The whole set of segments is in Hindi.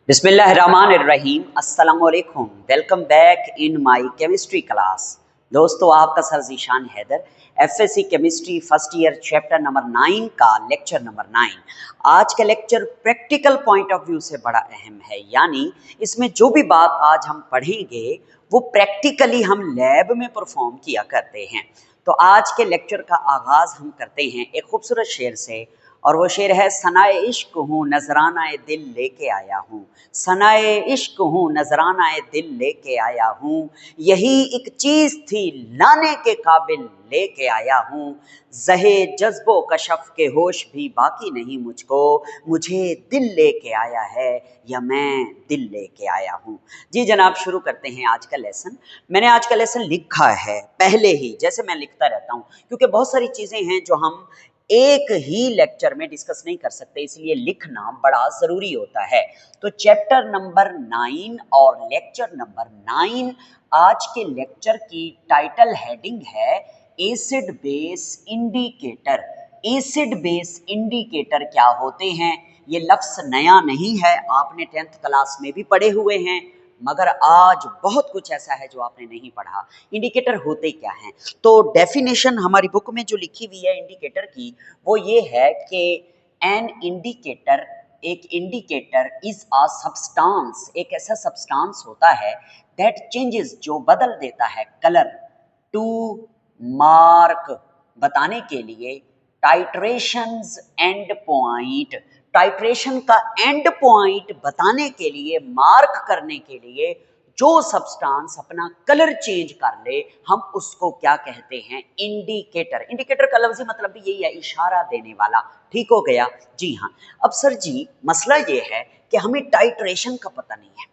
बिस्मिल्लाहिर्रहमानिर्रहीम अस्सलामुअलैकुम। Welcome back in my chemistry class. दोस्तों, आपका sir Zeeshan Haider, FSc chemistry first year chapter number 9 का लेक्चर नंबर 9। आज का lecture practical point of view से बड़ा अहम है, यानी इसमें जो भी बात आज हम पढ़ेंगे वो प्रैक्टिकली हम लैब में परफॉर्म किया करते हैं। तो आज के लेक्चर का आगाज़ हम करते हैं एक खूबसूरत शेर से, और वो शेर है, सनाए इश्क हूँ नजरानाए दिल लेके आया हूँ। सनाए इश्क हूँ नजरानाए दिल लेके आया हूँ, यही एक चीज़ थी लाने के काबिल लेके आया हूँ। ज़हे जज्बो कशफ के होश भी बाकी नहीं मुझको, मुझे दिल लेके आया है या मैं दिल लेके आया हूँ। जी जनाब, शुरू करते हैं आज का लेसन। मैंने आज का लेसन लिखा है पहले ही, जैसे मैं लिखता रहता हूँ, क्योंकि बहुत सारी चीज़ें हैं जो हम एक ही लेक्चर में डिस्कस नहीं कर सकते, इसलिए लिखना बड़ा ज़रूरी होता है। तो चैप्टर नंबर 9 और लेक्चर नंबर 9, आज के लेक्चर की टाइटल हेडिंग है acid base indicator. Acid base indicator क्या होते हैं? ये लफ्ज़ नया नहीं है, आपने 10th क्लास में भी पढ़े हुए हैं, मगर आज बहुत कुछ ऐसा है जो आपने नहीं पढ़ा। इंडिकेटर होते क्या हैं? तो डेफिनेशन हमारी बुक में जो लिखी हुई है इंडिकेटर की, वो ये है कि एन इंडिकेटर, एक इंडिकेटर इज अ सब्सटेंस, एक ऐसा सब्सटेंस होता है दैट चेंजेस, जो बदल देता है कलर, टू मार्क, बताने के लिए, टाइट्रेशंस एंड पॉइंट, टाइट्रेशन का एंड पॉइंट बताने के लिए, मार्क करने के लिए, जो सब्सटेंस अपना कलर चेंज कर ले, हम उसको क्या कहते हैं? इंडिकेटर। इंडिकेटर का लफ्ज़ी मतलब भी यही है, इशारा देने वाला। ठीक हो गया? जी हाँ। अब सर जी, मसला ये है कि हमें टाइट्रेशन का पता नहीं है।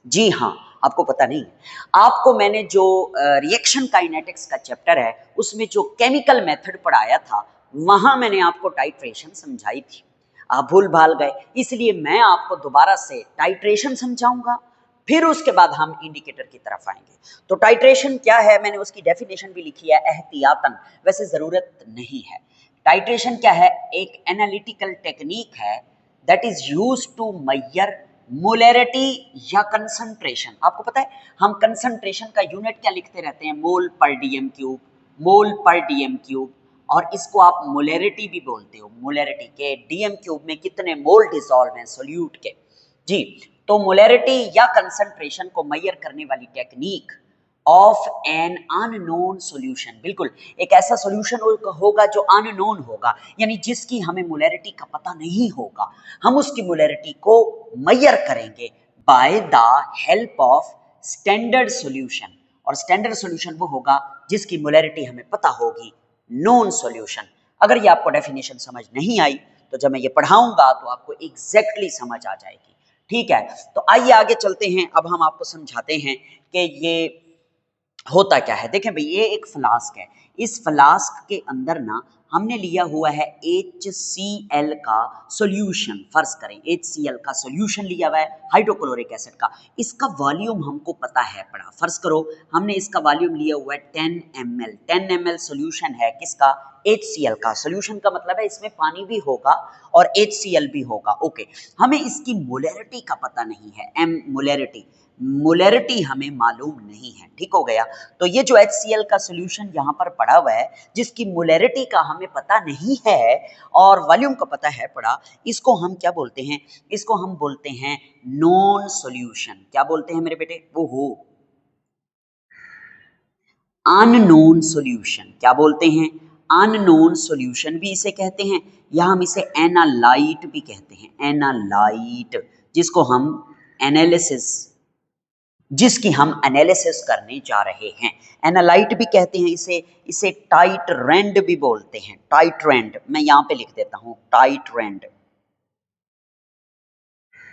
जी हाँ, आपको पता नहीं है। आपको मैंने जो रिएक्शन काइनेटिक्स का चैप्टर है, उसमें जो केमिकल मेथड पढ़ाया था, वहाँ मैंने आपको टाइट्रेशन समझाई थी। आप भूल भाल गए, इसलिए मैं आपको दोबारा से टाइट्रेशन समझाऊंगा, फिर उसके बाद हम इंडिकेटर की तरफ आएंगे। तो टाइट्रेशन क्या है, मैंने उसकी डेफिनेशन भी लिखी है एहतियातन, वैसे ज़रूरत नहीं है। टाइट्रेशन क्या है? एक एनालिटिकल टेक्निक है that is used to measure molarity या कंसंट्रेशन। आपको पता है, हम कंसंट्रेशन का यूनिट क्या लिखते रहते हैं? मोल पर डीएम क्यूब, मोल पर डीएम क्यूब, और इसको आप मोलैरिटी भी बोलते हो। मोलैरिटी के डीएम क्यूब में कितने मोल डिसॉल्व हैं सोल्यूट के। जी, तो मोलैरिटी या कंसंट्रेशन को मेजर करने वाली technique of an unknown solution, बिल्कुल एक ऐसा सॉल्यूशन होगा जो अननोन होगा, यानी जिसकी हमें मोलैरिटी का पता नहीं होगा, हम उसकी मोलैरिटी को मेजर करेंगे by the help of standard solution. और स्टैंडर्ड सॉल्यूशन वो होगा जिसकी मोलैरिटी हमें पता होगी, नोन सॉल्यूशन। अगर ये आपको डेफिनेशन समझ नहीं आई, तो जब मैं ये पढ़ाऊंगा तो आपको एग्जैक्टली समझ आ जाएगी। ठीक है, तो आइए आगे चलते हैं। अब हम आपको समझाते हैं कि ये होता क्या है। देखें भाई, ये एक फ्लास्क है। इस फ्लास्क के अंदर ना हमने लिया हुआ है HCl का सॉल्यूशन। फर्ज करें HCl का सॉल्यूशन लिया हुआ है हाइड्रोक्लोरिक एसिड का। इसका वॉल्यूम हमको पता है पड़ा। फर्ज करो हमने इसका वॉल्यूम लिया हुआ है 10 ml। 10 ml सॉल्यूशन है किसका? HCl का। सॉल्यूशन का मतलब है इसमें पानी भी होगा और HCl भी होगा। ओके, हमें इसकी मोलैरिटी का पता नहीं है, एम मोलैरिटी हमें मालूम नहीं है। ठीक हो गया? तो ये जो HCl का सॉल्यूशन यहाँ पर पड़ा हुआ है, जिसकी मोलैरिटी का हमें पता नहीं है और वॉल्यूम का पता है पड़ा, इसको हम क्या बोलते हैं? इसको हम बोलते हैं नॉन सॉल्यूशन। क्या बोलते हैं मेरे बेटे? वो हो अननोन सॉल्यूशन। क्या बोलते हैं? अननोन सॉल्यूशन भी इसे कहते हैं, या हम इसे एनालाइट भी कहते हैं। एनालाइट, जिसको हम एनालिसिस जिसकी हम एनालिसिस करने जा रहे हैं, एनालाइट भी कहते हैं इसे। इसे टाइट्रेंड भी बोलते हैं। टाइट्रेंड, मैं यहां पे लिख देता हूं, टाइट्रेंड,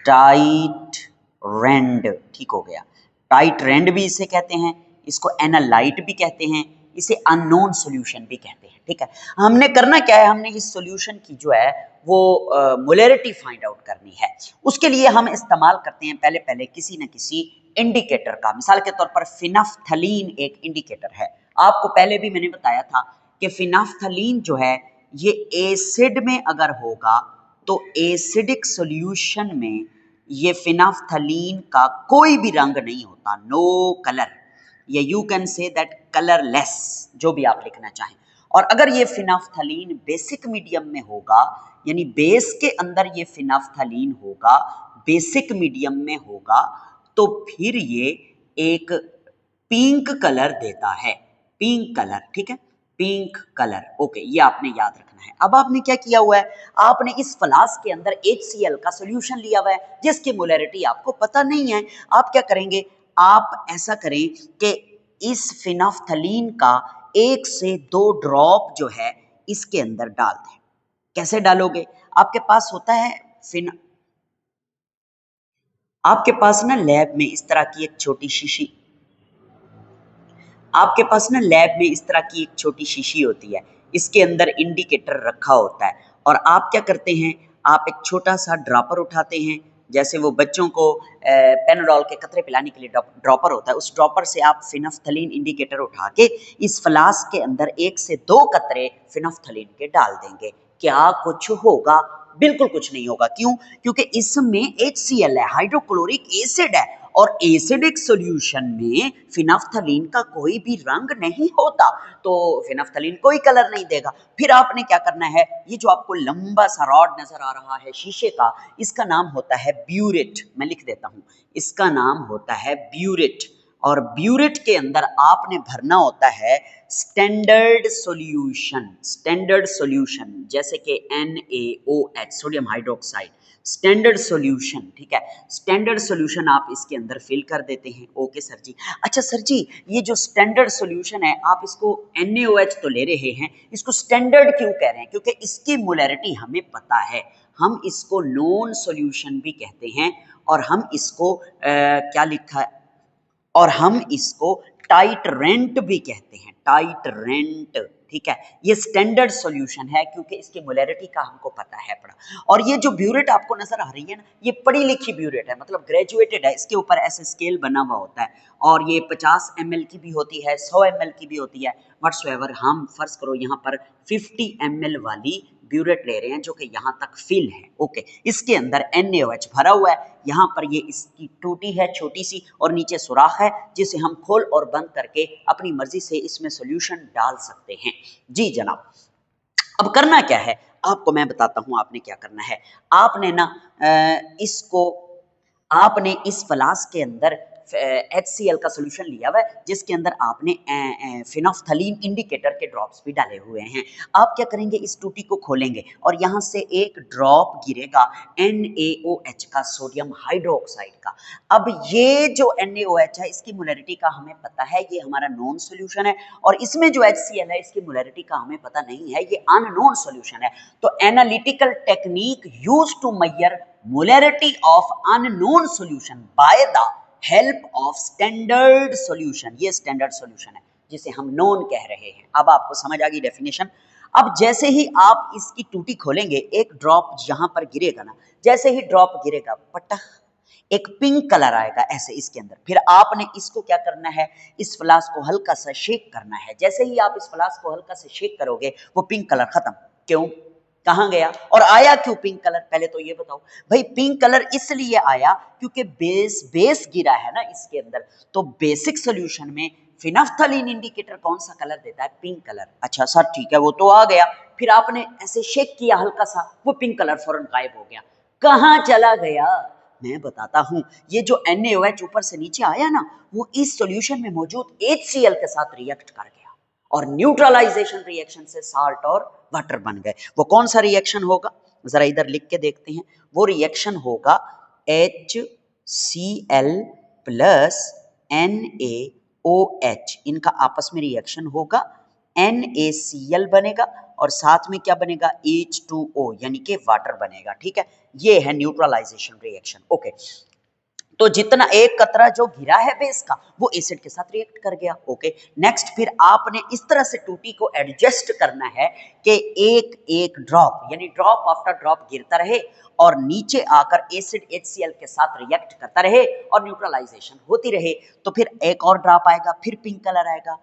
टाइट्रेंड। ठीक हो गया? टाइट्रेंड भी इसे कहते हैं, इसको एनालाइट भी कहते हैं, इसे अननोन सॉल्यूशन भी कहते हैं। ठीक है, हमने करना क्या है? हमने इस सॉल्यूशन की जो है वो मोलैरिटी फाइंड आउट करनी है। उसके लिए हम इस्तेमाल करते हैं पहले पहले किसी न किसी इंडिकेटर का। मिसाल के तौर पर फिनाफ्थलीन एक इंडिकेटर है। आपको पहले भी मैंने बताया था कि फिनाफ्थलीन जो है ये एसिड में अगर होगा तो एसिडिक सॉल्यूशन में ये फिनाफ्थलीन का कोई भी रंग नहीं होता, नो कलर, या you can say that colourless, जो भी आप लिखना चाहें। और अगर ये फिनाफ्थलीन बेसिक मीडियम में होगा, यानी बेस के अंदर ये फिनाफ्थलीन होगा, बेसिक मीडियम में होगा, तो फिर ये एक पिंक कलर देता है, पिंक कलर, ठीक है, पिंक कलर। ओके, ये आपने याद रखना है। अब आपने क्या किया हुआ है, आपने इस फ्लास्क के अंदर HCl का सॉल्यूशन लिया हुआ है जिसकी मोलैरिटी आपको पता नहीं है। आप क्या करेंगे, आप ऐसा करें कि इस फिनाफ्थलीन का 1 से 2 ड्रॉप जो है इसके अंदर डाल दें। कैसे डालोगे, आपके पास होता है आपके पास ना लैब में इस तरह की एक छोटी शीशी, आपके पास ना लैब में इस तरह की एक छोटी शीशी होती है, इसके अंदर इंडिकेटर रखा होता है, और आप क्या करते हैं, आप एक छोटा सा ड्रॉपर उठाते हैं, जैसे वो बच्चों को पेनाडोल के कतरे पिलाने के लिए ड्रॉपर होता है, उस ड्रॉपर से आप फिनाफ्थलीन इंडिकेटर उठा के इस फ्लास्क के अंदर 1 से 2 कतरे फिनाफ्थलीन के डाल देंगे। क्या कुछ होगा? बिल्कुल कुछ नहीं होगा। क्यों? क्योंकि इसमें HCl है, हाइड्रोक्लोरिक एसिड है, और एसिडिक सॉल्यूशन में फिनाफ्थलीन का कोई भी रंग नहीं होता, तो फिनाफ्थलीन कोई कलर नहीं देगा। फिर आपने क्या करना है, ये जो आपको लंबा सा रॉड नजर आ रहा है शीशे का, इसका नाम होता है ब्यूरेट। मैं लिख देता हूं, इसका नाम होता है ब्यूरेट, और ब्यूरेट के अंदर आपने भरना होता है स्टैंडर्ड सॉल्यूशन, स्टैंडर्ड सॉल्यूशन, जैसे कि NaOH, sodium hydroxide, standard solution, ठीक है, स्टैंडर्ड सॉल्यूशन आप इसके अंदर फिल कर देते हैं। ओके सर जी। अच्छा सर जी, ये जो स्टैंडर्ड सॉल्यूशन है, आप इसको NaOH तो ले रहे हैं, इसको स्टैंडर्ड क्यों कह रहे हैं? क्योंकि इसकी मोलैरिटी हमें पता है, हम इसको नॉन सॉल्यूशन भी कहते हैं, और हम इसको क्या लिखा है, और हम इसको टाइटरेंट भी कहते हैं, टाइटरेंट, ठीक है। ये स्टैंडर्ड सॉल्यूशन है क्योंकि इसकी मोलैरिटी का हमको पता है पड़ा। और ये जो ब्यूरेट आपको नजर आ रही है ना, ये पढ़ी लिखी ब्यूरेट है, मतलब ग्रेजुएटेड है, इसके ऊपर ऐसे स्केल बना हुआ होता है, और ये 50 ml की भी होती है, 100 ml की भी होती है, व्हाट्सएवर। हम फर्ज करो यहाँ पर 50 ml वाली ब्यूरेट ले रहे हैं जो कि यहाँ तक फिल है। ओके, इसके अंदर NaOH भरा हुआ है, यहाँ पर ये इसकी टूटी है छोटी सी, और नीचे सुराख है जिसे हम खोल और बंद करके अपनी मर्जी से इसमें सॉल्यूशन डाल सकते हैं। जी जनाब। अब करना क्या है, आपको मैं बताता हूं आपने क्या करना है। आपने ना इसको, आपने इस फ्लास्क के अंदर HCl का सॉल्यूशन लिया हुआ है जिसके अंदर आपने फिनाफ्थलीन इंडिकेटर के ड्रॉप्स भी डाले हुए हैं। आप क्या करेंगे, इस टूटी को खोलेंगे और यहाँ से एक ड्रॉप गिरेगा NaOH का, सोडियम हाइड्रोक्साइड का। अब ये जो NaOH है इसकी मोलैरिटी का हमें पता है, ये हमारा नॉन सॉल्यूशन है, और इसमें जो HCl है इसकी मोलैरिटी का हमें पता नहीं है, ये अननोन सॉल्यूशन है। तो analytical technique used to measure molarity of unknown solution by the help of standard solution, ये स्टैंडर्ड सॉल्यूशन है जिसे हम नोन कह रहे हैं। अब आपको समझ आ गई डेफिनेशन। अब जैसे ही आप इसकी टूटी खोलेंगे, एक ड्रॉप यहां पर गिरेगा ना, जैसे ही ड्रॉप गिरेगा, पटक, एक पिंक कलर आएगा ऐसे इसके अंदर। फिर आपने इसको क्या करना है, इस फ्लास्क को हल्का सा शेक करना है। जैसे ही आप इस फ्लास्क को हल्का से शेक करोगे, वो पिंक कलर खत्म। क्यों, कहां गया, और आया क्यों पिंक कलर, पहले तो ये बताओ भाई। पिंक कलर इसलिए आया क्योंकि बेस गिरा है ना इसके अंदर, तो बेसिक सॉल्यूशन में फिनाफ्थलीन इंडिकेटर कौन सा कलर देता है, पिंक कलर। अच्छा सर ठीक है, वो तो आ गया, फिर आपने ऐसे शेक किया हल्का सा, वो पिंक कलर फौरन गायब हो गया। कहां चला गया, मैं बताता हूं। ये जो NaOH ऊपर से नीचे आया ना, वो इस सॉल्यूशन में मौजूद HCl के साथ रिएक्ट कर गया, और न्यूट्रलाइजेशन रिएक्शन से साल्ट और वाटर बन गए। वो कौन सा रिएक्शन होगा, जरा इधर लिख के देखते हैं। वो रिएक्शन होगा HCl प्लस NaOH, इनका आपस में रिएक्शन होगा, NaCl बनेगा, और साथ में क्या बनेगा, H2O, यानी कि वाटर बनेगा। ठीक है, ये है न्यूट्रलाइजेशन रिएक्शन। ओके, तो जितना एक कतरा जो गिरा है बेस का, वो एसिड के साथ रिएक्ट कर गया। ओके, नेक्स्ट फिर आपने इस तरह से टूटी को एडजस्ट करना है कि एक एक ड्रॉप, यानी ड्रॉप आफ्टर ड्रॉप गिरता रहे, और नीचे आकर एसिड HCl के साथ रिएक्ट करता रहे और न्यूट्रलाइजेशन होती रहे। तो फिर एक और ड्रॉप आएगा, फिर पिंक कलर आएगा,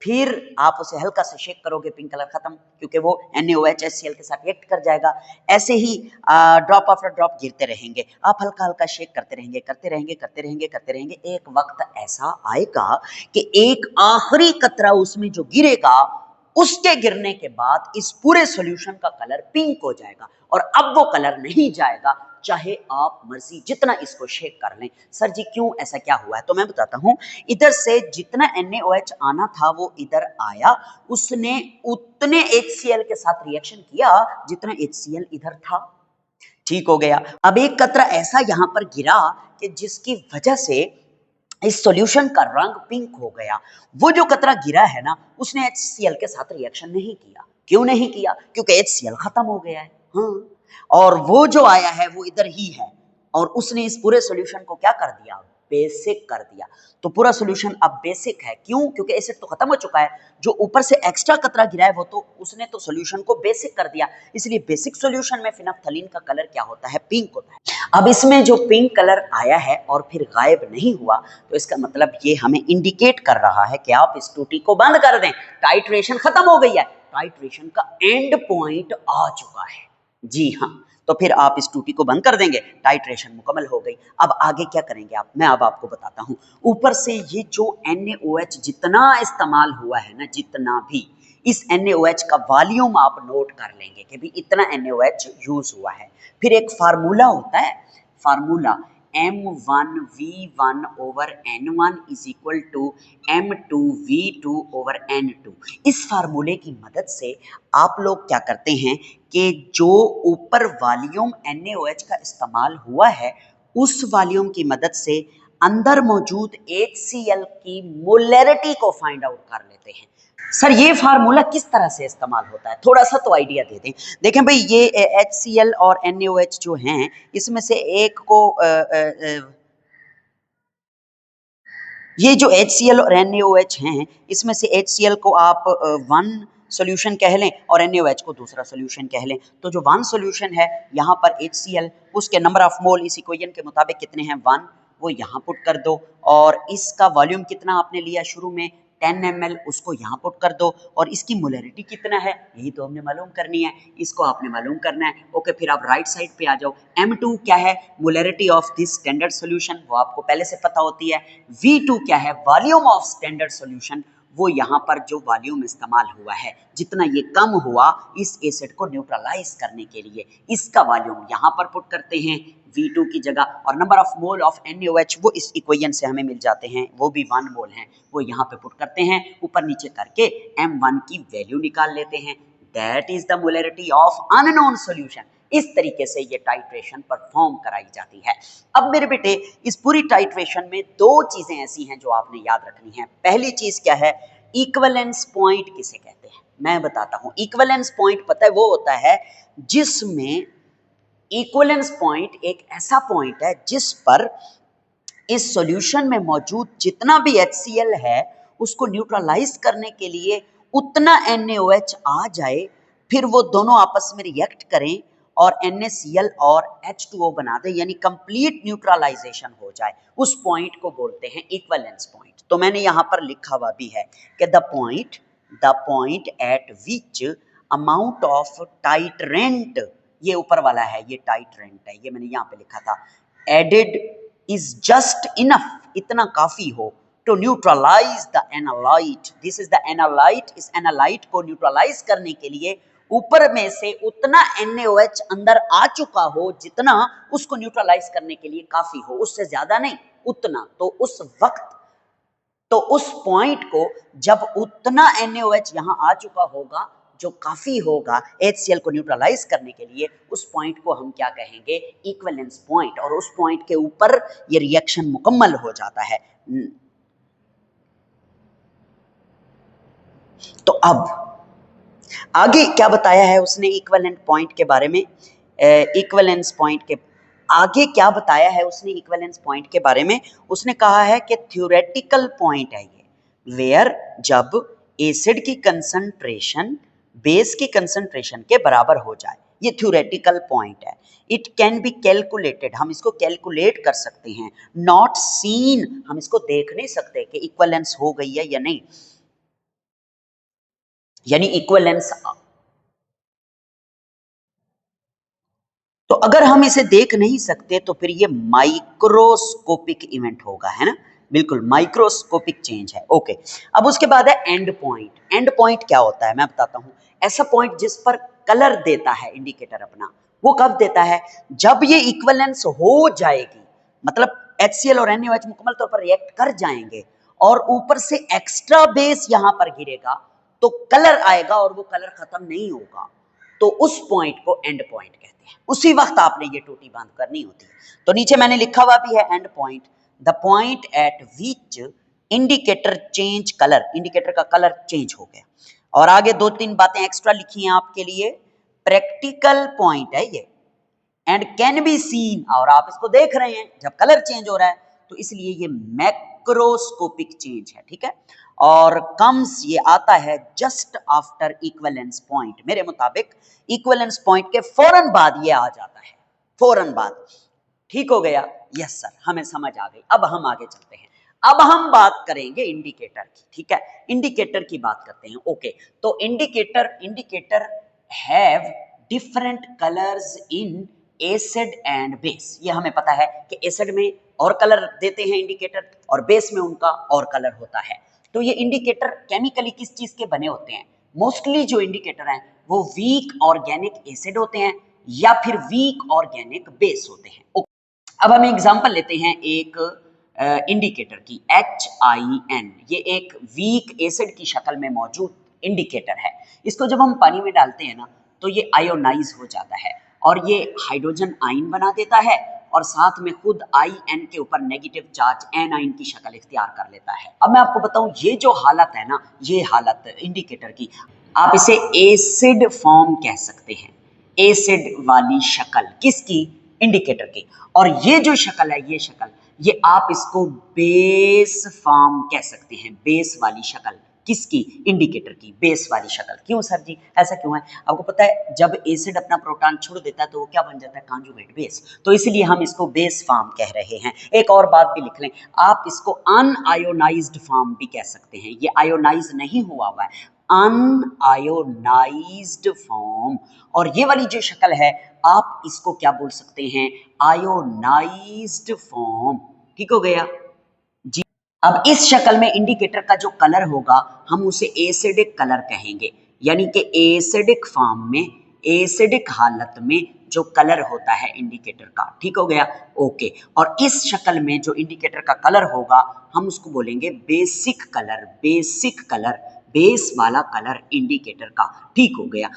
फिर आप उसे हल्का सा शेक करोगे, पिंक कलर खत्म, क्योंकि वो NaOH HCl के साथ रिएक्ट कर जाएगा। ऐसे ही ड्रॉप आफ्टर ड्रॉप गिरते रहेंगे, आप हल्का हल्का शेक करते रहेंगे, करते रहेंगे, करते रहेंगे, करते रहेंगे। एक वक्त ऐसा आएगा कि एक आखिरी कतरा उसमें जो गिरेगा, उसके गिरने के बाद इस पूरे सॉल्यूशन का कलर पिंक हो जाएगा और अब वो कलर नहीं जाएगा, चाहे आप मर्जी जितना इसको शेक कर लें। सर जी क्यों, ऐसा क्या हुआ है? तो मैं बताता हूं। इधर से जितना NaOH आना था वो इधर आया, उसने उतने HCl के साथ रिएक्शन किया जितना HCl इधर था। ठीक हो गया। अब एक कतरा ऐसा यहां पर गिरा कि जिसकी वजह से इस सॉल्यूशन का रंग पिंक हो गया। वो जो कतरा गिरा है ना, उसने HCl के साथ रिएक्शन नहीं किया। क्यों नहीं किया? क्योंकि HCl खत्म हो गया है। हाँ, और वो जो आया है वो इधर ही है और उसने इस पूरे सॉल्यूशन को क्या कर दिया? बेसिक कर दिया। तो पूरा सॉल्यूशन अब बेसिक है। क्यों? क्योंकि एसिड तो खत्म हो चुका है, जो ऊपर से एक्स्ट्रा कतरा गिरा है वो तो उसने तो सॉल्यूशन को बेसिक कर दिया। इसलिए बेसिक सॉल्यूशन में फिनाफ्थलीन का कलर क्या होता है? पिंक होता है। अब इसमें जो पिंक कलर आया है और फिर गायब नहीं हुआ, तो इसका मतलब ये हमें इंडिकेट कर रहा है कि आप इस टूटी को बंद कर दें, टाइट्रेशन खत्म हो गई है, टाइट्रेशन का एंड पॉइंट आ चुका है। जी हाँ, तो फिर आप इस टूटी को बंद कर देंगे, टाइट्रेशन मुकम्मल हो गई। अब आगे क्या करेंगे आप, मैं अब आपको बताता हूं। ऊपर से ये जो NaOH जितना इस्तेमाल हुआ है ना, जितना भी, इस NaOH का वॉल्यूम आप नोट कर लेंगे कि भी इतना NaOH यूज हुआ है। फिर एक फार्मूला होता है, formula M1V1 over N1 is equal to M2V2 over N2। इस फार्मूले की मदद से आप लोग क्या करते हैं कि जो ऊपर वॉल्यूम NaOH का इस्तेमाल हुआ है, उस वॉल्यूम की मदद से अंदर मौजूद HCl की मोलैरिटी को फाइंड आउट कर लेते हैं। सर ये फार्मूला किस तरह से इस्तेमाल होता है, थोड़ा सा तो आइडिया दे दें। देखें भाई, ये HCl और NaOH जो हैं, इसमें से एक को ये जो HCl और NaOH हैं, इसमें से HCl को आप वन सॉल्यूशन कह लें और NaOH को दूसरा सॉल्यूशन कह लें। तो जो वन सॉल्यूशन है यहाँ पर HCl, उसके नंबर ऑफ मोल इस इक्वेशन के मुताबिक कितने हैं? 1, वो यहाँ पुट कर दो। और इसका वॉल्यूम कितना आपने लिया शुरू में? 10 ml, उसको यहाँ पुट कर दो। और इसकी मोलैरिटी कितना है, यही तो हमने मालूम करनी है, इसको आपने मालूम करना है। ओके, फिर आप राइट साइड पे आ जाओ। M2 क्या है? Molarity of this standard solution, वो आपको पहले से पता होती है। V2 क्या है? वॉल्यूम ऑफ स्टैंडर्ड सॉल्यूशन, वो यहाँ पर जो वॉल्यूम इस्तेमाल हुआ है, जितना ये कम हुआ इस एसिड को न्यूट्रलाइज करने के लिए, इसका वॉल्यूम यहाँ पर पुट करते हैं V2 की जगह। और number of mole of NaOH वो इस इक्वेशन से हमें मिल जाते हैं, वो भी 1 मोल हैं, वो यहाँ पे पुट करते हैं। ऊपर नीचे करके M1 की वैल्यू निकाल लेते हैं। That is the molarity of unknown solution. इस तरीके से ये टाइट्रेशन परफॉर्म कराई जाती है। अब मेरे बेटे, इस पूरी टाइट्रेशन में दो चीजें ऐसी हैं जो आपने याद रखनी है। पहली चीज क्या है? इक्विवेलेंस पॉइंट किसे कहते हैं, मैं बताता हूं। इक्विवेलेंस पॉइंट पता है, वो होता है जिसमें इक्विवेलेंस पॉइंट एक ऐसा पॉइंट है जिस पर इस सॉल्यूशन में मौजूद जितना भी HCl है, उसको न्यूट्रलाइज करने के लिए उतना NaOH आ जाए, फिर वो दोनों आपस में रिएक्ट करें और NaCl और H2O बना दे, यानी कंप्लीट न्यूट्रलाइजेशन हो जाए। उस पॉइंट को बोलते हैं इक्विवेलेंस पॉइंट। तो मैंने यहां पर लिखा हुआ भी है कि the point eight which amount of titrant, ये ऊपर वाला है, ये टाइट्रेंट है, ये मैंने यहां पे लिखा था, एडेड इज जस्ट इनफ, इतना काफी हो, to neutralise the analyte. This is the analyte. इस एनालाइट को न्यूट्रलाइज करने के लिए ऊपर में से उतना NaOH अंदर आ चुका हो जितना उसको न्यूट्रलाइज करने के लिए काफी हो, उससे ज्यादा नहीं, उतना। तो उस वक्त, तो उस पॉइंट को जब उतना NaOH यहां आ चुका होगा जो काफी होगा HCl को न्यूट्रलाइज करने के लिए, उस पॉइंट को हम क्या कहेंगे? Equivalence point. और उस पॉइंट के ऊपर ये रिएक्शन मुकम्मल हो जाता है। तो अब आगे क्या बताया है उसने इक्विवेलेंट पॉइंट के बारे में? इक्विवेलेंस पॉइंट के आगे क्या बताया है उसने इक्विवेलेंस पॉइंट के बारे में? उसने कहा है कि थ्योरेटिकल पॉइंट है ये, वेयर जब एसिड की कंसंट्रेशन बेस की कंसंट्रेशन के बराबर हो जाए, ये थ्योरेटिकल पॉइंट है। इट कैन बी कैलकुलेटेड, हम इसको कैलकुलेट कर सकते हैं। नॉट सीन, हम इसको देख नहीं सकते कि इक्विवेलेंस हो गई है या नहीं। यानी इक्विवेलेंस। तो अगर हम इसे देख नहीं सकते तो फिर ये माइक्रोस्कोपिक इवेंट होगा, है ना, बिल्कुल माइक्रोस्कोपिक चेंज है। ओके, अब उसके बाद है एंड पॉइंट। एंड पॉइंट क्या होता है मैं बताता हूं। ऐसा पॉइंट जिस पर कलर देता है इंडिकेटर अपना, वो कब देता है, जब ये इक्विवेलेंस हो जाएगी, मतलब HCl और NaOH मुकम्मल तौर पर रिएक्ट कर जाएंगे और ऊपर से एक्स्ट्रा बेस यहां पर गिरेगा तो कलर आएगा और वो कलर खत्म नहीं होगा, तो उस पॉइंट को एंड पॉइंट कहते हैं। उसी वक्त आपने ये टूटी बांध करनी होती है। तो नीचे मैंने लिखा हुआ भी है and point, the point eight which indicator change colour, indicator का कलर चेंज हो गया। और आगे 2-3 बातें एक्स्ट्रा लिखी हैं आपके लिए। प्रैक्टिकल पॉइंट है ये एंड कैन बी सीन, और आप इसको देख रहे हैं जब कलर चेंज हो रहा है, तो इसलिए ये मैक्रोस्कोपिक चेंज है, ठीक है। और कम्स, ये आता है जस्ट आफ्टर इक्विवेलेंस पॉइंट। मेरे मुताबिक इक्विवेलेंस पॉइंट के फौरन बाद ये आ जाता है, फौरन बाद। ठीक हो गया, यस सर, हमें समझ आ गई। अब हम आगे चलते हैं। अब हम बात करेंगे इंडिकेटर की, ठीक है, इंडिकेटर की बात करते हैं। ओके, तो indicator have different colours in acid and base. ये हमें पता है कि एसिड में और कलर देते हैं इंडिकेटर और बेस में उनका और कलर होता है। तो ये इंडिकेटर केमिकली किस चीज के बने होते हैं, मोस्टली जो इंडिकेटर हैं वो वीक ऑर्गेनिक एसिड होते हैं या फिर वीक ऑर्गेनिक बेस होते हैं। अब हम एग्जांपल लेते हैं एक इंडिकेटर की, HIN। ये एक वीक एसिड की शक्ल में मौजूद इंडिकेटर है। इसको जब हम पानी में डालते हैं ना तो ये आयोनाइज हो जाता है और ये हाइड्रोजन आयन बना देता है और साथ में खुद IN के ऊपर नेगेटिव चार्ज एनाइन की शक्ल इख्तियार कर लेता है। अब मैं आपको बताऊं, ये जो हालत है ना, ये हालत इंडिकेटर की, आप इसे एसिड फॉर्म कह सकते हैं, एसिड वाली शक्ल किसकी, इंडिकेटर की। और ये जो शक्ल है, ये शक्ल, ये आप इसको बेस फॉर्म कह सकते हैं, बेस वाली शक्ल किसकी, इंडिकेटर की, बेस वाली शक्ल। क्यों सर जी, ऐसा क्यों है? आपको पता है जब एसिड अपना प्रोटॉन छोड़ देता है तो वो क्या बन जाता है, कॉन्जुगेट बेस, तो इसलिए हम इसको बेस फॉर्म कह रहे हैं। एक और बात भी लिख लें, आप इसको अनआयोनाइज्ड फॉर्म भी कह सकते हैं, ये आयोनाइज नहीं हुआ हुआ है, अनआयोनाइज्ड फॉर्म। और ये वाली जो शक्ल है आप इसको क्या बोल सकते हैं, आयोनाइज्ड फॉर्म। ठीक हो गया जी। अब इस शक्ल में इंडिकेटर का जो कलर होगा हम उसे एसिडिक कलर कहेंगे, यानी कि एसिडिक फॉर्म में, एसिडिक हालत में जो कलर होता है इंडिकेटर का। ठीक हो गया, ओके। और इस शक्ल में जो इंडिकेटर का कलर होगा हम उसको बोलेंगे basic colour, basic colour, base वाला कलर इंडिकेटर का। ठीक हो गया।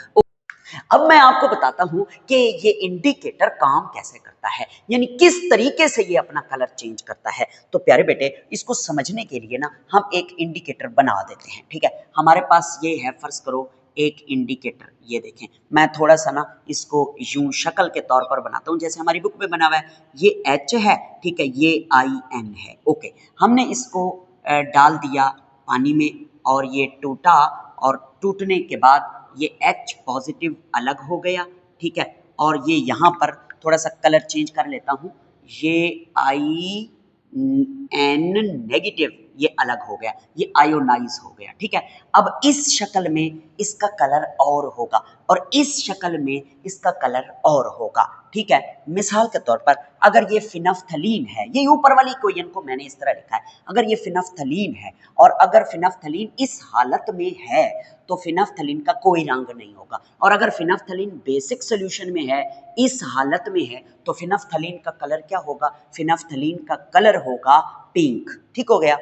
अब मैं आपको बताता हूं कि ये इंडिकेटर काम कैसे करता है, यानी किस तरीके से ये अपना कलर चेंज करता है। तो प्यारे बेटे, इसको समझने के लिए ना हम एक इंडिकेटर बना देते हैं, ठीक है। हमारे पास ये है, फर्ज करो एक इंडिकेटर, ये देखें, मैं थोड़ा सा ना इसको यूं शक्ल के तौर पर बनाता हूं जैसे हमारी बुक में बना हुआ है। ये H है, ठीक है, ये IN है, ओके। हमने इसको डाल दिया पानी में और ये टूटा, और टूटने के बाद ये H पॉजिटिव अलग हो गया, ठीक है। और ये यहाँ पर थोड़ा सा कलर चेंज कर लेता हूँ, ये IN नेगेटिव, ये अलग हो गया, ये आयोनाइज हो गया, ठीक है। अब इस शक्ल में इसका कलर और होगा और इस शक्ल में इसका कलर और होगा, ठीक है। मिसाल के तौर पर अगर ये फिनफ्थलीन है, ये ऊपर वाली इक्वेशन को मैंने इस तरह लिखा है, अगर ये फिनफ्थलीन है और अगर फिनफ्थलीन इस हालत में है तो फिनफ्थलीन का कोई रंग नहीं होगा, और अगर फिनफ्थलीन बेसिक सॉल्यूशन में है, इस हालत में है, तो फिनफ्थलीन का कलर क्या होगा, फिनफ्थलीन का कलर होगा पिंक। ठीक हो गया।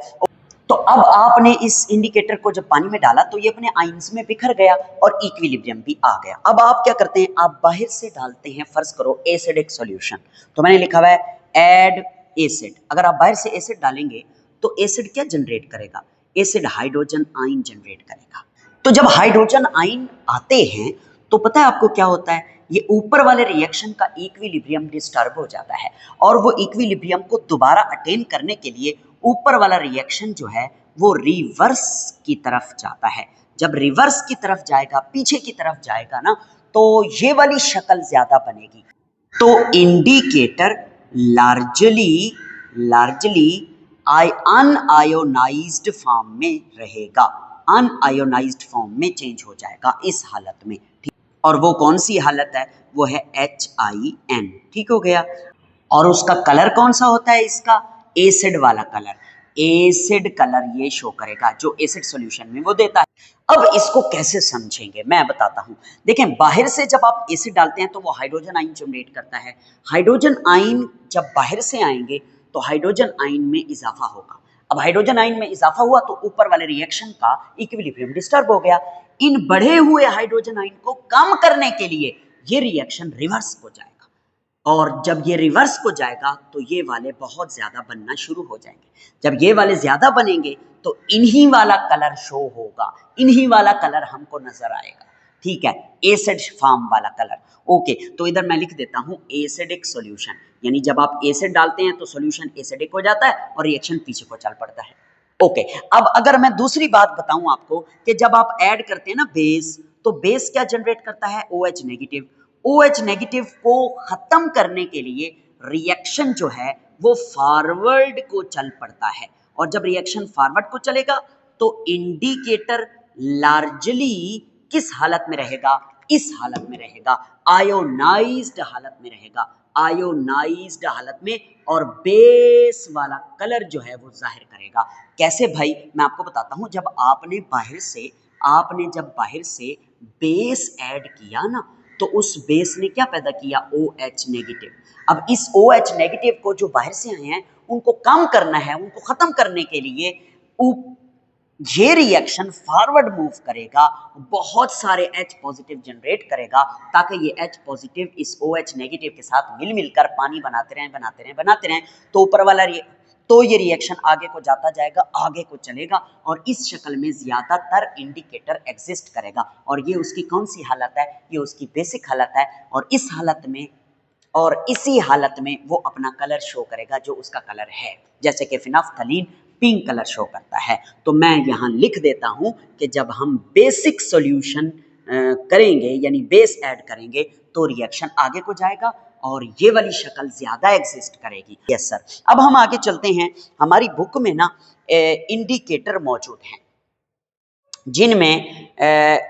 तो अब आपने इस इंडिकेटर को जब पानी में डाला तो ये अपने आयंस में बिखर गया और इक्विलिब्रियम भी आ गया। अब आप क्या करते हैं, आप बाहर से डालते हैं, फर्ज करो एसिडिक सॉल्यूशन, तो मैंने लिखा हुआ है ऐड एसिड। अगर आप बाहर से एसिड डालेंगे तो एसिड क्या जनरेट करेगा, एसिड हाइड्रोजन आयन जनरेट करेगा। तो जब हाइड्रोजन आयन आते हैं तो पता है आपको क्या होता है, ये ऊपर वाले रिएक्शन का इक्विलिब्रियम डिस्टर्ब हो जाता है और वो इक्विलिब्रियम को दोबारा अटेन करने के लिए ऊपर वाला रिएक्शन जो है वो रिवर्स की तरफ जाता है। जब रिवर्स की तरफ जाएगा, पीछे की तरफ जाएगा ना, तो ये वाली शक्ल ज्यादा बनेगी। तो इंडिकेटर लार्जली अनआयोनाइज्ड फॉर्म में रहेगा, अनआयोनाइज्ड फॉर्म में चेंज हो जाएगा इस हालत में, ठीक। और वो कौन सी हालत है, वो है HIN, ठीक हो गया। और उसका कलर कौन सा होता है, इसका एसिड वाला कलर, एसिड कलर ये शो करेगा जो एसिड सॉल्यूशन में वो देता है। अब इसको कैसे समझेंगे मैं बताता हूं। देखें, बाहर से जब आप एसिड डालते हैं तो वो हाइड्रोजन आयन जनरेट करता है। हाइड्रोजन आयन जब बाहर से आएंगे तो हाइड्रोजन आयन में इजाफा होगा। अब हाइड्रोजन आयन में इजाफा हुआ तो ऊपर वाले रिएक्शन का इक्विलिब्रियम डिस्टर्ब हो गया। इन बढ़े हुए हाइड्रोजन आयन को कम करने के लिए ये रिएक्शन रिवर्स हो जाएगा, और जब ये रिवर्स को जाएगा तो ये वाले बहुत ज्यादा बनना शुरू हो जाएंगे। जब ये वाले ज्यादा बनेंगे तो इन्हीं वाला कलर शो होगा, इन्हीं वाला कलर हमको नजर आएगा, ठीक है, एसिड फॉर्म वाला कलर। ओके, तो इधर मैं लिख देता हूं एसिडिक सॉल्यूशन, यानी जब आप एसिड डालते हैं तो सॉल्यूशन एसिडिक हो जाता है और रिएक्शन पीछे को चल पड़ता है। ओके, अब अगर मैं दूसरी बात बताऊं आपको कि जब आप ऐड करते हैं ना बेस, तो बेस क्या जनरेट करता है, OH नेगेटिव। OH नेगेटिव को खत्म करने के लिए रिएक्शन जो है वो फॉरवर्ड को चल पड़ता है, और जब रिएक्शन फॉरवर्ड को चलेगा तो इंडिकेटर लार्जली किस हालत में रहेगा, इस हालत में रहेगा, आयोनाइज्ड हालत में रहेगा, आयोनाइज्ड हालत में, और बेस वाला कलर जो है वो जाहिर करेगा। कैसे भाई, मैं आपको बताता हूं। जब आपने बाहर से बेस ऐड किया ना, तो उस बेस ने क्या पैदा किया, OH नेगेटिव। अब इस OH नेगेटिव को जो बाहर से आए हैं उनको कम करना है, उनको खत्म करने के लिए ये रिएक्शन फॉरवर्ड मूव करेगा, बहुत सारे H पॉजिटिव जनरेट करेगा, ताकि ये H पॉजिटिव इस OH नेगेटिव के साथ मिल मिलकर पानी बनाते रहें, तो ऊपर वाला तो ये रिएक्शन आगे को जाता जाएगा, आगे को चलेगा, और इस शक्ल में ज्यादातर इंडिकेटर एग्जिस्ट करेगा। और ये उसकी कौन सी हालत है, ये उसकी बेसिक हालत है, और इसी हालत में वो अपना कलर शो करेगा जो उसका कलर है। जैसे कि फिनाफ्थलीन पिंक कलर शो करता है। तो मैं यहाँ लिख देता हूँ कि जब हम बेसिक सॉल्यूशन करेंगे, यानी बेस ऐड करेंगे, तो रिएक्शन आगे को जाएगा और ये वाली शक्ल ज्यादा एग्जिस्ट करेगी। Yes sir. अब हम आगे चलते हैं। हमारी बुक में ना इंडिकेटर मौजूद हैं, जिनमें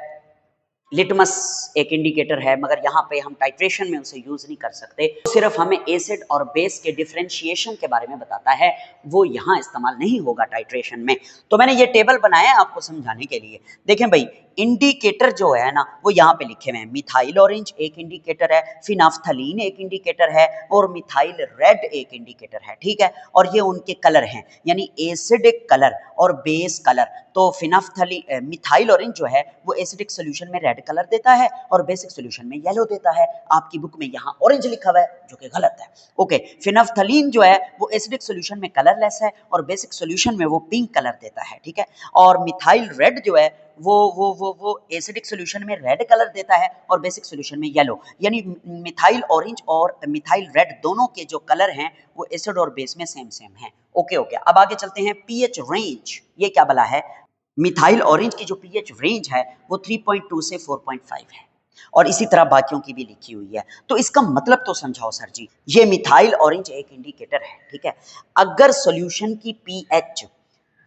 लिटमस एक इंडिकेटर है, मगर यहाँ पे हम टाइट्रेशन में उसे यूज नहीं कर सकते। सिर्फ हमें एसिड और बेस के डिफरेंशिएशन के बारे में बताता है, वो यहाँ इस्तेमाल नहीं होगा टाइट्रेशन में। तो मैंने ये टेबल बनाया है आपको समझाने के लिए। देखें भाई, इंडिकेटर जो है ना वो यहाँ पे लिखे हुए हैं। मिथाइल ऑरेंज एक इंडिकेटर है, फिनाफ्थलीन एक इंडिकेटर है, और मिथाइल रेड एक इंडिकेटर है, ठीक है। और ये उनके कलर हैं, यानी एसिडिक कलर और बेस कलर। तो मिथाइल ऑरेंज जो है वो एसिडिक सॉल्यूशन में रेड कलर देता है और बेसिक सॉल्यूशन में येलो देता है। आपकी बुक में यहाँ ऑरेंज लिखा हुआ है, जो कि गलत है। ओके, फिनाफ्थलीन जो है वो एसिडिक सॉल्यूशन में कलरलेस है और बेसिक सॉल्यूशन में वो पिंक कलर देता है, ठीक है। और मिथाइल रेड जो है वो एसिडिक सॉल्यूशन में रेड कलर देता है और बेसिक सॉल्यूशन में येलो। यानी मिथाइल ऑरेंज और मिथाइल रेड दोनों के जो कलर हैं वो एसिड और बेस में सेम हैं। ओके, अब आगे चलते हैं। पीएच रेंज, ये क्या बला है। मिथाइल ऑरेंज की जो पीएच रेंज है वो 3.2 से 4.5 है, और इसी तरह बाकियों की भी लिखी हुई है। तो इसका मतलब तो समझाओ सर जी। ये मिथाइल ऑरेंज एक इंडिकेटर है, ठीक है। अगर सॉल्यूशन की पीएच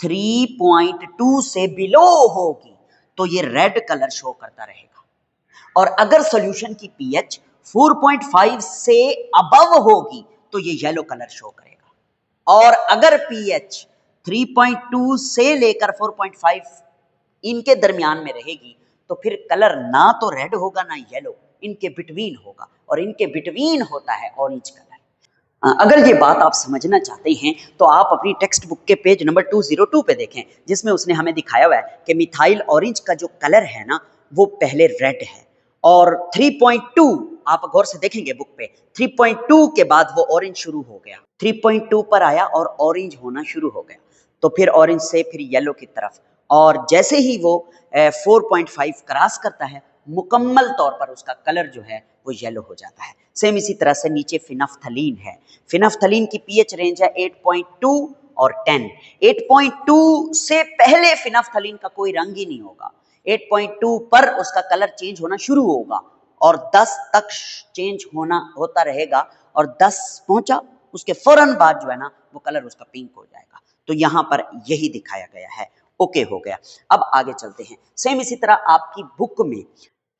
3.2 से बिलो होगी तो ये रेड कलर शो करता रहेगा, और अगर सॉल्यूशन की पीएच 4.5 से अबव होगी तो ये येलो कलर शो करेगा, और अगर पीएच 3.2 से लेकर 4.5 इनके दरमियान में रहेगी तो फिर कलर ना तो रेड होगा ना येलो, इनके बिटवीन होगा, और इनके बिटवीन होता है ऑरेंज कलर। अगर ये बात आप समझना चाहते हैं तो आप अपनी टेक्स्ट बुक के पेज नंबर 202 पे देखें, जिसमें उसने हमें दिखाया हुआ है कि मिथाइल ऑरेंज का जो कलर है ना वो पहले रेड है, और 3.2 आप गौर से देखेंगे बुक पे, 3.2 के बाद वो ऑरेंज शुरू हो गया, 3.2 पर आया और ऑरेंज होना शुरू हो गया, तो फिर ऑरेंज से फिर येलो की तरफ, और जैसे ही वो 4.5 क्रॉस करता है मुकम्मल तौर पर उसका कलर जो है वो येलो हो जाता है। सेम इसी तरह से नीचे फिनाफ्थलीन है। फिनाफ्थलीन की पीएच रेंज है 8.2 और 10। 8.2 से पहले फिनाफ्थलीन का कोई रंग ही नहीं होगा, 8.2 पर उसका कलर चेंज होना शुरू होगा और 10 तक चेंज होता रहेगा, और 10 पहुंचा उसके फौरन बाद जो है ना वो कलर उसका पिंक हो जाएगा। तो यहां पर यही दिखाया गया है। ओके हो गया। अब आगे चलते हैं। सेम इसी तरह आपकी बुक में,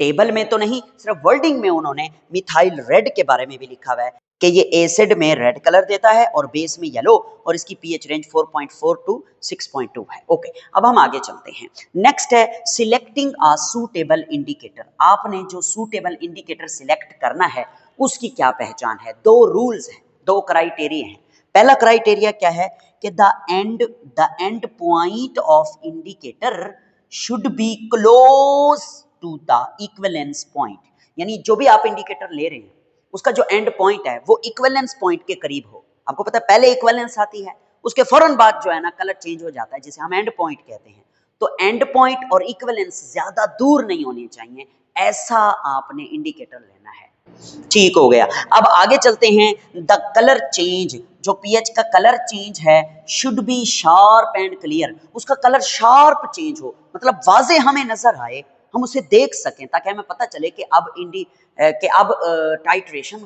टेबल में तो नहीं, सिर्फ वर्डिंग में उन्होंने मिथाइल रेड के बारे में भी लिखा हुआ है कि ये एसिड में रेड कलर देता है और बेस में येलो, और इसकी पीएच रेंज 4.4 टू 6.2 है। ओके, अब हम आगे चलते हैं। नेक्स्ट है सिलेक्टिंग अ सूटेबल इंडिकेटर। आपने जो सूटेबल इंडिकेटर सिलेक्ट करना है उसकी क्या पहचान है? दो रूल्स हैं, दो क्राइटेरिया हैं। पहला क्राइटेरिया क्या है कि the end point of indicator should be close to the equivalence point, यानी जो भी आप इंडिकेटर ले रहे हैं उसका जो एंड पॉइंट है वो इक्विवेलेंस पॉइंट के करीब हो। आपको पता है पहले इक्विवेलेंस आती है, उसके फौरन बाद जो है ना कलर चेंज हो जाता है, जिसे हम एंड पॉइंट कहते हैं। तो एंड पॉइंट और इक्विवेलेंस ज्यादा दूर नहीं होने चाहिए, ऐसा आपने इंडिकेटर लेना है। ठीक हो गया। अब आगे चलते हैं। द कलर चेंज, जो पीएच का कलर चेंज है, should be sharp and clear. उसका कलर शार्प चेंज हो, मतलब वाजे हमें नजर आए, हम उसे देख सकें, ताकि हमें पता चले कि अब टाइट्रेशन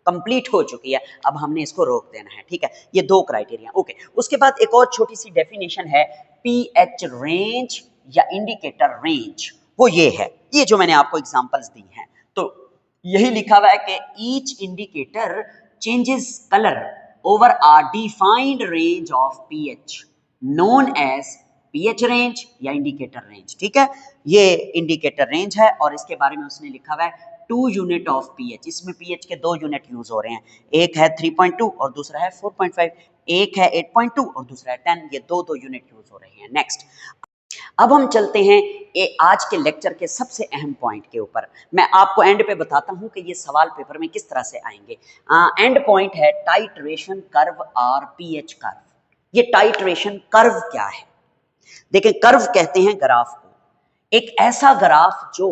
कंप्लीट हो चुकी है, अब हमने इसको रोक देना है। ठीक है, ये दो क्राइटेरिया। ओके, उसके बाद एक और छोटी सी डेफिनेशन है पीएच रेंज या इंडिकेटर रेंज। वो ये है, ये जो मैंने आपको एग्जांपल्स दी हैं, तो यही लिखा हुआ है कि each indicator changes colour over a defined range of pH known as pH range या इंडिकेटर रेंज। ठीक है, ये इंडिकेटर रेंज है और इसके बारे में उसने लिखा हुआ है 2 यूनिट ऑफ पीएच। इसमें पीएच के 2 यूनिट यूज हो रहे हैं, एक है 3.2 और दूसरा है 4.5, एक है 8.2 और दूसरा है 10, ये दो यूनिट यूज हो रहे हैं। नेक्स्ट, अब हम चलते हैं आज के लेक्चर के सबसे अहम पॉइंट के ऊपर। मैं आपको एंड पे बताता हूं कि ये सवाल पेपर में किस तरह से आएंगे। एंड पॉइंट है टाइट्रेशन कर्व और पीएच कर्व। ये टाइट्रेशन कर्व क्या है? देखिए, कर्व कहते हैं ग्राफ को, एक ऐसा ग्राफ जो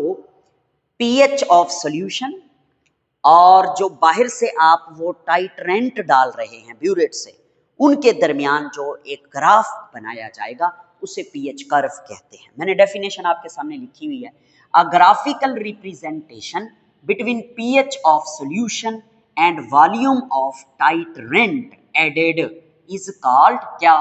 पीएच ऑफ सॉल्यूशन और जो बाहर से आप वो टाइट्रेंट डाल रहे हैं ब्यूरेट से, उनके दरमियान जो एक ग्राफ बनाया जाएगा उसे पीएच कर्व कहते हैं। मैंने डेफिनेशन आपके सामने लिखी हुई है। A graphical representation between pH of solution and volume of titrant added is called क्या?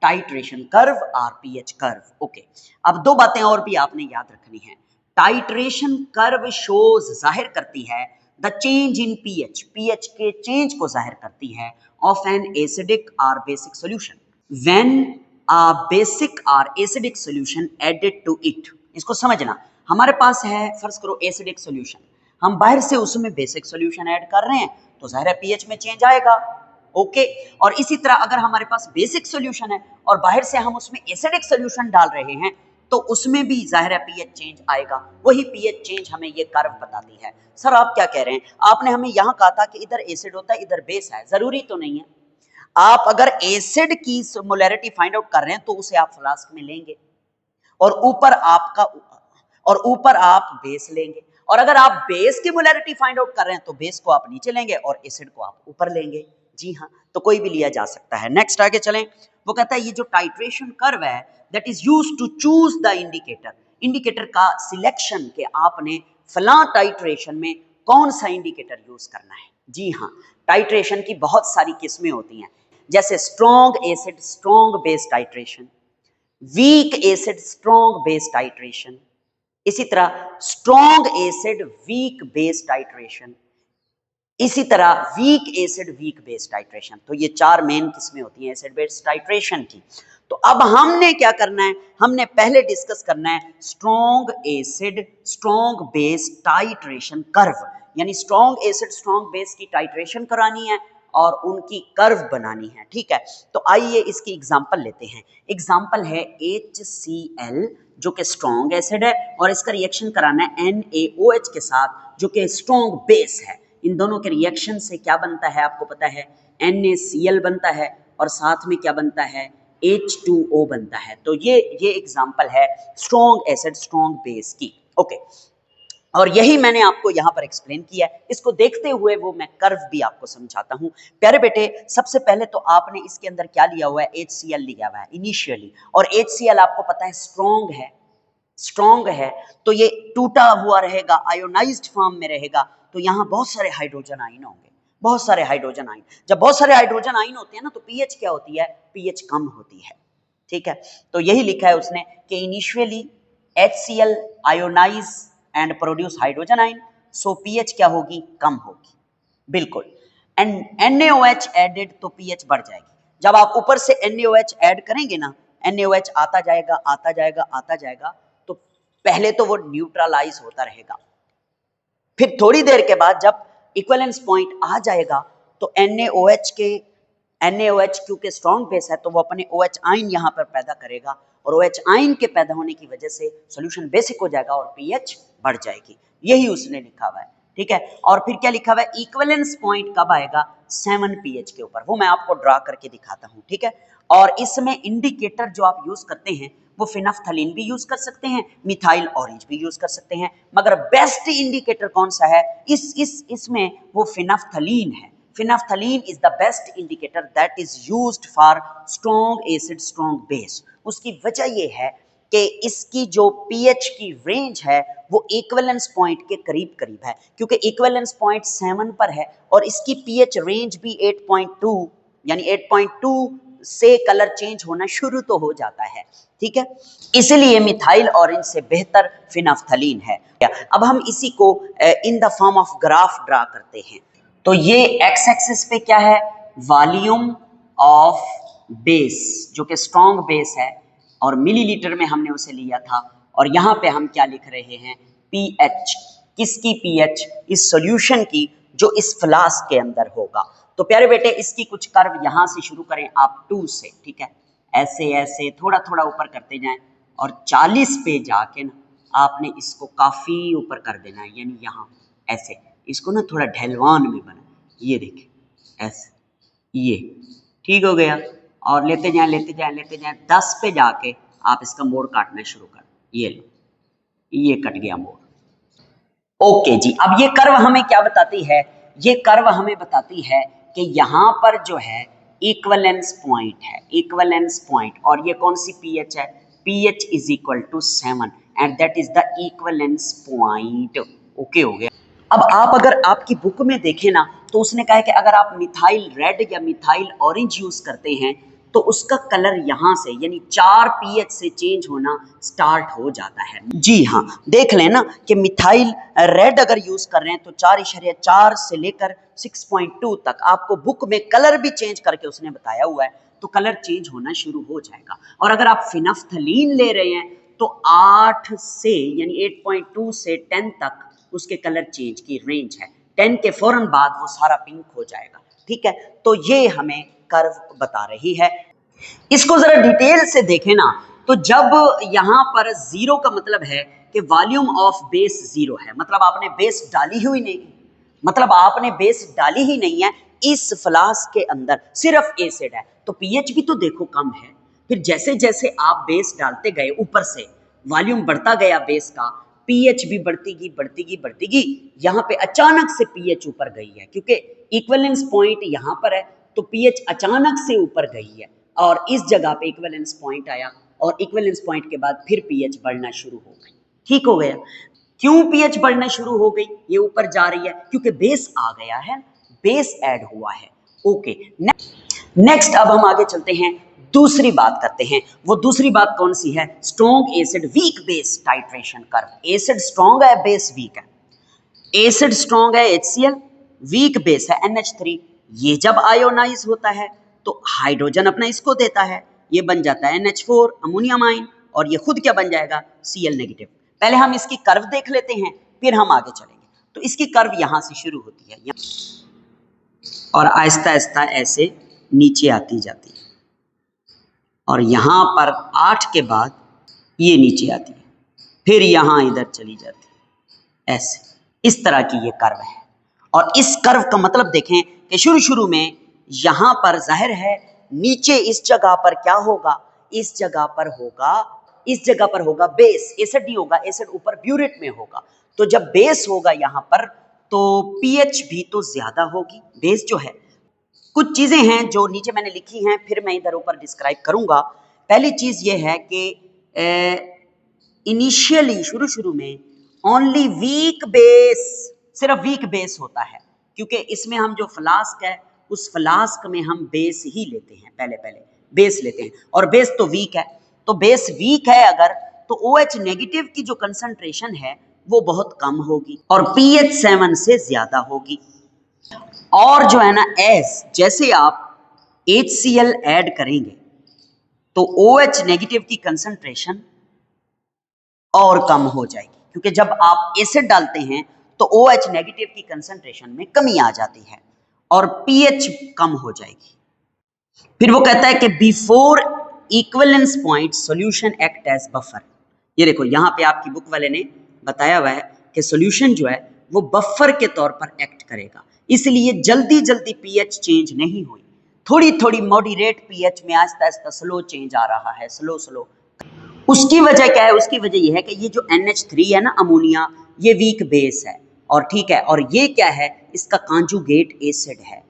टाइट्रेशन कर्व और पीएच कर्व। ओके, अब दो बातें और भी आपने याद रखनी है। टाइट्रेशन कर्व शोज, जाहिर करती है, the change in pH, pH के चेंज को जाहिर करती है, ऑफ एन एसिडिक और basic solution when a basic और acidic solution added to it. इसको समझना, हमारे पास है फर्ज करो एसिडिक सॉल्यूशन, हम बाहर से उसमें बेसिक सॉल्यूशन ऐड कर रहे हैं तो जाहिर है पीएच में चेंज आएगा। ओके, और इसी तरह अगर हमारे पास बेसिक सॉल्यूशन है और बाहर से हम उसमें एसिडिक सॉल्यूशन डाल रहे हैं तो उसमें भी जाहिर है पीएच चेंज आएगा। वही पीएच चेंज हमें ये कर्व बताती है। सर आप क्या कह रहे हैं? आपने हमें यहां कहा था कि इधर एसिड होता है इधर बेस है, जरूरी तो नहीं है। आप अगर एसिड की मोलैरिटी फाइंड आउट कर रहे हैं तो उसे आप फ्लास्क में लेंगे और ऊपर आप बेस लेंगे, और अगर आप बेस की मोलैरिटी फाइंड आउट कर रहे हैं तो बेस को आप नीचे लेंगे और एसिड को आप ऊपर लेंगे। जी हाँ, तो कोई भी लिया जा सकता है। नेक्स्ट आगे चलें। वो कहता है ये जो टाइट्रेशन कर्व है that is used to choose the indicator, indicator का सिलेक्शन के आपने फलां टाइट्रेशन में कौन सा इंडिकेटर यूज करना है। जी हाँ, टाइट्रेशन की बहुत सारी किस्में होती हैं, जैसे strong acid strong base titration, weak acid strong base titration, इसी तरह strong acid weak base titration, इसी तरह weak acid weak base titration. तो ये चार मेन किस्में होती हैं एसिड बेस टाइट्रेशन की। तो अब हमने क्या करना है? हमने पहले डिस्कस करना है strong acid strong base titration curve, यानी स्ट्रॉन्ग एसिड स्ट्रॉन्ग बेस की टाइट्रेशन करानी है और उनकी कर्व बनानी है। ठीक है, तो आइए इसकी एग्जांपल लेते हैं। एग्जांपल है HCl जो कि स्ट्रॉन्ग एसिड है और इसका रिएक्शन कराना है NaOH के साथ जो कि स्ट्रॉन्ग बेस है। इन दोनों के रिएक्शन से क्या बनता है आपको पता है? NaCl बनता है और साथ में क्या बनता है? H2O बनता है। तो ये एग्जांपल है स्ट्रॉन्ग एसिड स्ट्रॉन्ग बेस की। ओके, और यही मैंने आपको यहां पर एक्सप्लेन किया है। इसको देखते हुए वो मैं कर्व भी आपको समझाता हूं। प्यारे बेटे, सबसे पहले तो आपने इसके अंदर क्या लिया हुआ है? HCl लिया हुआ है इनिशियली, और HCl आपको पता है स्ट्रॉन्ग है तो ये टूटा हुआ रहेगा, आयोनाइज्ड फॉर्म में रहेगा, तो यहां बहुत सारे हाइड्रोजन आयन होंगे, बहुत सारे हाइड्रोजन आयन। जब बहुत सारे हाइड्रोजन आयन होते हैं ना तो पीएच क्या होती है? पीएच कम होती है। ठीक है, तो यही लिखा है उसने कि initially HCl ionise and produce hydrogen ion, so pH क्या होगी, कम होगी, बिल्कुल। एंड NaOH एडेड तो पीएच बढ़ जाएगी। जब आप ऊपर से NaOH ऐड करेंगे ना, NaOH आता जाएगा आता जाएगा आता जाएगा, तो पहले तो वो न्यूट्रलाइज होता रहेगा, फिर थोड़ी देर के बाद जब इक्विवेलेंस पॉइंट आ जाएगा तो NaOH क्योंकि स्ट्रॉन्ग बेस है तो वो अपने OH आयन यहाँ पर पैदा करेगा, और OH आयन के पैदा होने की वजह से सॉल्यूशन बेसिक हो जाएगा और पीएच बढ़ जाएगी। यही उसने लिखा हुआ है, ठीक है। और फिर क्या लिखा हुआ है, इक्विवेलेंस पॉइंट कब आएगा, 7 pH के ऊपर, वो मैं आपको ड्रा करके दिखाता हूँ, ठीक है। और इसमें इंडिकेटर जो आप यूज करते हैं वो फिनाफ्थलीन भी यूज कर सकते हैं, मिथाइल ऑरेंज भी यूज कर सकते हैं, मगर बेस्ट इंडिकेटर कौन सा है, इसमें वो फिनाफ्थलीन है। Phenolphthalein is the best indicator that is used for strong acid strong base. उसकी वजह ये है कि इसकी जो पीएच की रेंज है वो इक्विवेलेंस पॉइंट के करीब करीब है, क्योंकि इक्विवेलेंस पॉइंट 7 पर है और इसकी पीएच रेंज भी 8.2, यानी 8.2 से कलर चेंज होना शुरू तो हो जाता है, ठीक है। इसलिए मिथाइल ऑरेंज से बेहतर फिनाफ्थलीन है। अब हम इसी को in the form of graph draw करते हैं। तो ये एक्स एक्सिस पे क्या है, वॉल्यूम ऑफ बेस, जो कि स्ट्रॉन्ग बेस है, और मिलीलीटर में हमने उसे लिया था, और यहां पे हम क्या लिख रहे हैं, पीएच। किसकी पीएच, इस सॉल्यूशन की जो इस फ्लास्क के अंदर होगा। तो प्यारे बेटे इसकी कुछ कर्व यहां से शुरू करें आप 2 से, ठीक है, ऐसे ऐसे थोड़ा थोड़ा ऊपर करते जाएं, और 40 पे जाके ना आपने इसको काफी ऊपर कर देना है, यानी यहां ऐसे इसको ना थोड़ा ढलवान में बना, ये देखिए ऐसे, ये ठीक हो गया। और लेते जाएं लेते जाएं लेते जाएं, 10 पे जाके आप इसका मोड़ काटना शुरू कर, ये लो, ये कट गया मोड़। ओके जी, अब ये कर्व हमें क्या बताती है, ये कर्व हमें बताती है कि यहां पर जो है इक्विवेलेंस पॉइंट है, इक्विवेलेंस पॉइंट, और ये कौन सी पीएच है, pH is equal to 7 and that is the equivalence point. Okay हो गया। अब आप अगर आपकी बुक में देखें ना तो उसने कहा है कि अगर आप मिथाइल रेड या मिथाइल ऑरेंज यूज करते हैं तो उसका कलर यहां से यानी 4 पीएच से चेंज होना स्टार्ट हो जाता है। जी हाँ, देख लें ना कि मिथाइल रेड अगर यूज कर रहे हैं तो 4.4 से लेकर 6.2 तक आपको बुक में कलर भी चेंज करके उसने बताया हुआ है, तो कलर चेंज होना शुरू हो जाएगा। और अगर आप फिनाफ्थलीन ले रहे हैं तो 8 से यानी 8.2 से 10 तक उसके कलर चेंज की रेंज है, 10 के फौरन बाद वो सारा पिंक हो जाएगा, ठीक है। तो ये हमें कर्व बता रही है। इसको जरा डिटेल से देखें ना, तो जब यहां पर 0 का मतलब है कि वॉल्यूम ऑफ बेस 0 है, मतलब आपने बेस डाली हुई नहीं, मतलब आपने बेस डाली ही नहीं है, इस फ्लास्क के अंदर सिर्फ एसिड है, तो पीएच भी तो देखो कम है। फिर जैसे जैसे आप बेस डालते गए ऊपर से वॉल्यूम बढ़ता गया बेस का, पीएच भी बढ़ती गई बढ़ती गई बढ़ती गई, यहाँ पे अचानक से पीएच ऊपर गई है, क्योंकि इक्विवेलेंस पॉइंट यहाँ पर है तो पीएच अचानक से ऊपर गई है, और इस जगह पे इक्विवेलेंस पॉइंट आया, और इक्विवेलेंस पॉइंट के बाद फिर पीएच बढ़ना शुरू हो गई, ठीक हो गया। क्यों पीएच बढ़ना शुरू हो गई, ये ऊपर जा रही है, क्योंकि बेस आ गया है, बेस ऐड हुआ है। ओके, नेक्स्ट अब हम आगे चलते हैं, दूसरी बात करते हैं। वो दूसरी बात कौन सी है, strong acid weak base titration curve. Acid strong है, बेस वीक है। एसिड स्ट्रॉन्ग है HCl, वीक बेस है NH3। ये जब आयोनाइज होता है तो हाइड्रोजन अपना इसको देता है, ये बन जाता है NH4 अमोनियम आयन, और ये खुद क्या बन जाएगा, Cl नेगेटिव। पहले हम इसकी कर्व देख लेते हैं, फिर हम आगे चलेंगे। तो इसकी कर्व यहां से शुरू होती है और आहिस्ता आहिस्ता ऐसे नीचे आती जाती है, और यहां पर 8 के बाद ये नीचे आती है, फिर यहां इधर चली जाती है, ऐसे इस तरह की ये कर्व है। और इस कर्व का मतलब देखें कि शुरू शुरू में यहां पर जाहिर है नीचे इस जगह पर क्या होगा, इस जगह पर होगा बेस, एसिड नहीं होगा, एसिड ऊपर ब्यूरेट में होगा। तो जब बेस होगा यहां पर तो पीएच भी तो ज्यादा होगी, बेस जो है। कुछ चीजें हैं जो नीचे मैंने लिखी हैं, फिर मैं इधर ऊपर डिस्क्राइब करूंगा। पहली चीज ये है कि इनिशियली शुरू में ओनली वीक बेस, सिर्फ वीक बेस होता है, क्योंकि इसमें हम जो फ्लास्क है उस फ्लास्क में हम बेस ही लेते हैं पहले बेस लेते हैं और बेस तो वीक है, तो बेस वीक है अगर, तो OH नेगेटिव की जो कंसंट्रेशन है वो बहुत कम होगी और pH 7 से ज्यादा होगी। और जो है ना जैसे आप HCl ऐड करेंगे तो OH नेगेटिव की कंसंट्रेशन और कम हो जाएगी, क्योंकि जब आप एसिड डालते हैं तो OH नेगेटिव की कंसंट्रेशन में कमी आ जाती है और pH कम हो जाएगी। फिर वो कहता है कि before equivalence point solution act as buffer. ये देखो यहाँ पे आपकी बुक वाले ने बताया हुआ है कि सॉल्यूशन जो है वो बफर के तौर पर एक्ट करेगा, इसलिए जल्दी जल्दी pH चेंज नहीं हुई, थोड़ी थोड़ी मॉडरेट pH में आहिस्ता आहिस्ता स्लो चेंज आ रहा है, स्लो स्लो। उसकी वजह क्या है? उसकी वजह ये है कि ये जो NH3 है ना, अमोनिया, ये वीक बेस है और ठीक है, और ये क्या है? इसका कॉन्जुगेट एसिड है